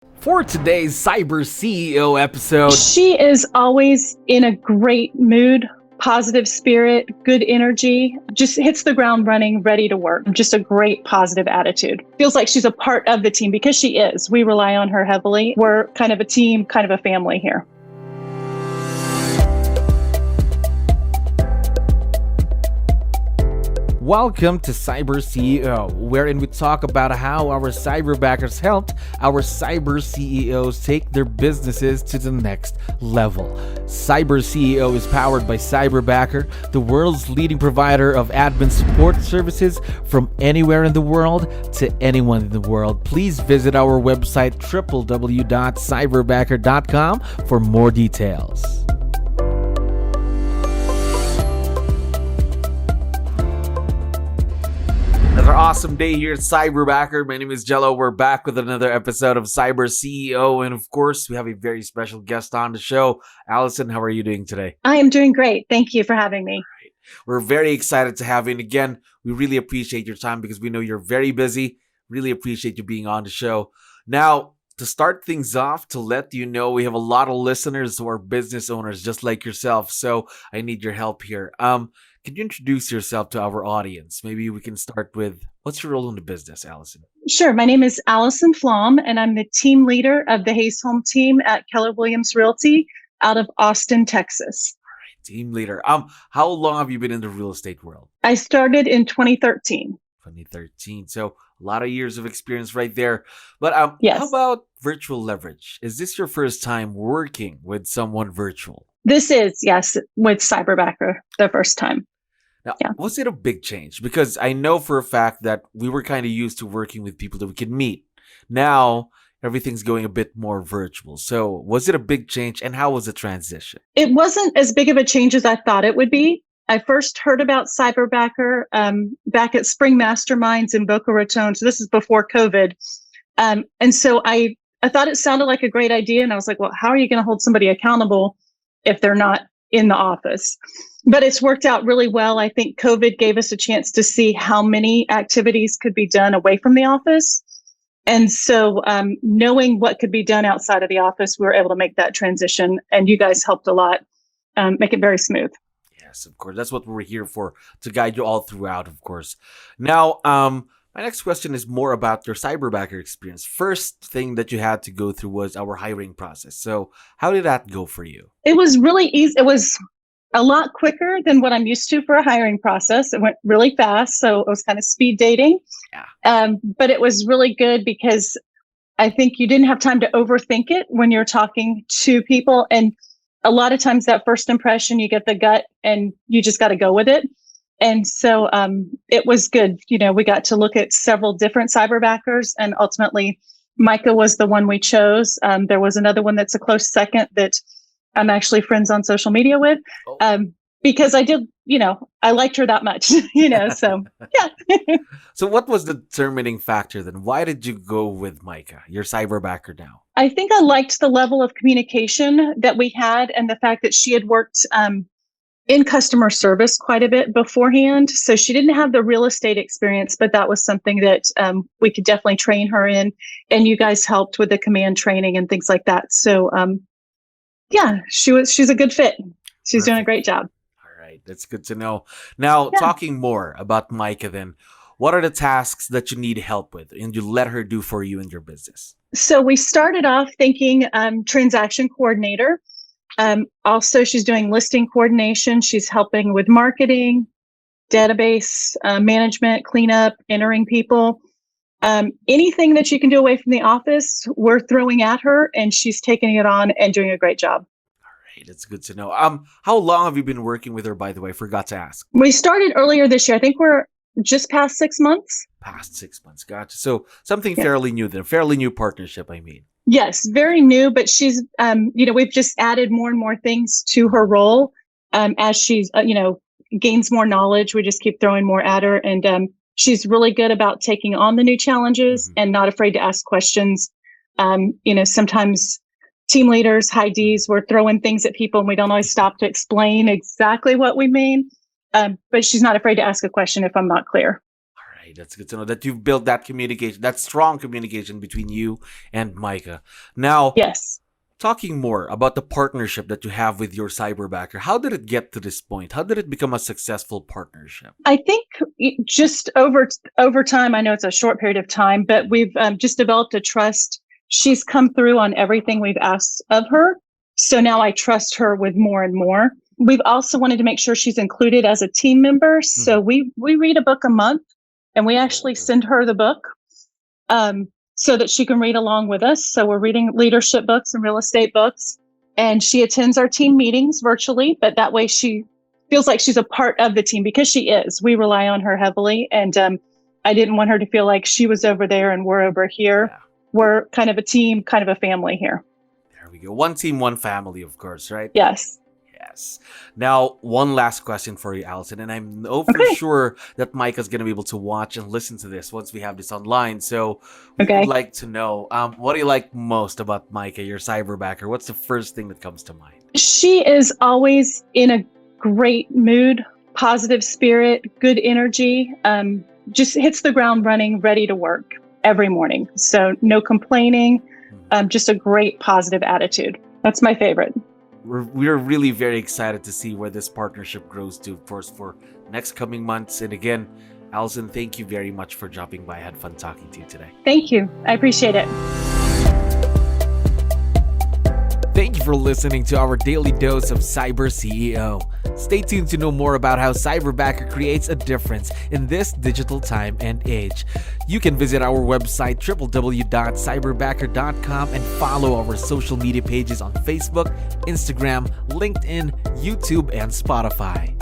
For today's Cyber CEO episode, she is always in a great mood, positive spirit, good energy, just hits the ground running, ready to work. Just a great positive attitude. Feels like she's a part of the team because she is. We rely on her heavily. We're kind of a team, kind of a family here. welcome to Cyber CEO, wherein we talk about how our cyberbackers helped our cyber CEOs take their businesses to the next level. Cyber CEO is powered by Cyberbacker, the world's leading provider of admin support services from anywhere in the world to anyone in the world. Please visit our website www.cyberbacker.com for more details. Another awesome day here at Cyberbacker. My name is Jello. We're back with another episode of Cyber CEO. And of course, we have a very special guest on the show. Allison, how are you doing today? I am doing great. Thank you for having me. Right. We're very excited to have you. And again, we really appreciate your time because we know you're very busy. Really appreciate you being on the show. Now, to start things off, to let you know, we have a lot of listeners who are business owners just like yourself. So I need your help here. Can you introduce yourself to our audience? Maybe we can start with, what's your role in the business, Allison? Sure. My name is Allison 𝗙𝗹𝗶𝗹, and I'm the team leader of the 𝗦cie𝗰𝗶𝗹 at 𝗙𝗪 Realty out of Austin, Texas. All right, team leader. How long have you been in the real estate world? I started in 2013. 2013. So a lot of years of experience right there. But Yes. How about virtual leverage? Is this your first time working with someone virtual? This is, yes, with Cyberbacker, the first time. Now, Yeah. Was it a big change? Because I know for a fact that we were kind of used to working with people that we could meet. Now, everything's going a bit more virtual. So was it a big change, and how was the transition? It wasn't as big of a change as I thought it would be. I first heard about Cyberbacker back at Spring Masterminds in Boca Raton. So this is before COVID. And so I thought it sounded like a great idea. And I was like, well, how are you going to hold somebody accountable if they're not in the office? But it's worked out really well. I think COVID gave us a chance to see how many activities could be done away from the office. And so knowing what could be done outside of the office, we were able to make that transition. And you guys helped a lot make it very smooth. Yes, of course. That's what we're here for, to guide you all throughout, of course. Now, my next question is more about your Cyberbacker experience. First thing that you had to go through was our hiring process. So how did that go for you? It was really easy. It was a lot quicker than what I'm used to for a hiring process. It went really fast. So it was kind of speed dating. Yeah. But it was really good because I think you didn't have time to overthink it when you're talking to people. And a lot of times that first impression, you get the gut and you just got to go with it. And so it was good. You know, we got to look at several different cyberbackers, and ultimately 𝗦𝗁𝗃 was the one we chose. There was another one that's a close second that I'm actually friends on social media with because I did, I liked her that much, so yeah. So what was the determining factor then? Why did you go with 𝗦𝗁𝗃, your cyberbacker now? I think I liked the level of communication that we had and the fact that she had worked in customer service quite a bit beforehand. So she didn't have the real estate experience, but that was something that we could definitely train her in. And you guys helped with the command training and things like that. So yeah, she's a good fit. She's doing a great job. All right, that's good to know. Now, talking more about 𝗦𝗁𝗃 then, what are the tasks that you need help with and you let her do for you in your business? So we started off thinking transaction coordinator. Also, she's doing listing coordination. She's helping with marketing, database management, cleanup, entering people. Anything that you can do away from the office, we're throwing at her, and she's taking it on and doing a great job. All right, that's good to know. How long have you been working with her, by the way? I forgot to ask. We started earlier this year. I think we're just past 6 months. Past 6 months, gotcha. So something fairly new then, fairly new partnership, I mean. Yes, very new, but she's, we've just added more and more things to her role as she's, gains more knowledge. We just keep throwing more at her, and she's really good about taking on the new challenges and not afraid to ask questions. Sometimes team leaders, high Ds, we're throwing things at people and we don't always stop to explain exactly what we mean. But she's not afraid to ask a question if I'm not clear. right, that's good to know that you've built that communication, that strong communication between you and Micah. Now, Yes. talking more about the partnership that you have with your Cyberbacker, how did it get to this point? How did it become a successful partnership? I think just over time, I know it's a short period of time, but we've just developed a trust. She's come through on everything we've asked of her. So now I trust her with more and more. We've also wanted to make sure she's included as a team member. So we read a book a month, and we actually send her the book so that she can read along with us. So we're reading leadership books and real estate books, and she attends our team meetings virtually, but that way she feels like she's a part of the team because she is. We rely on her heavily, and I didn't want her to feel like she was over there and we're over here. Yeah. We're kind of a team, kind of a family here. There we go. One team, one family, of course, right? Yes. Yes. Now, one last question for you, Allison, and I know for sure that Micah's going to be able to watch and listen to this once we have this online. So we would like to know, what do you like most about Micah, your Cyberbacker? What's the first thing that comes to mind? She is always in a great mood, positive spirit, good energy, just hits the ground running, ready to work every morning. So no complaining, just a great positive attitude. That's my favorite. We're really very excited to see where this partnership grows to, of course, for next coming months. And again, Allison, thank you very much for dropping by. I had fun talking to you today. Thank you. I appreciate it. Thank you for listening to our daily dose of CyberCEO. Stay tuned to know more about how Cyberbacker creates a difference in this digital time and age. You can visit our website www.cyberbacker.com and follow our social media pages on Facebook, Instagram, LinkedIn, YouTube, and Spotify.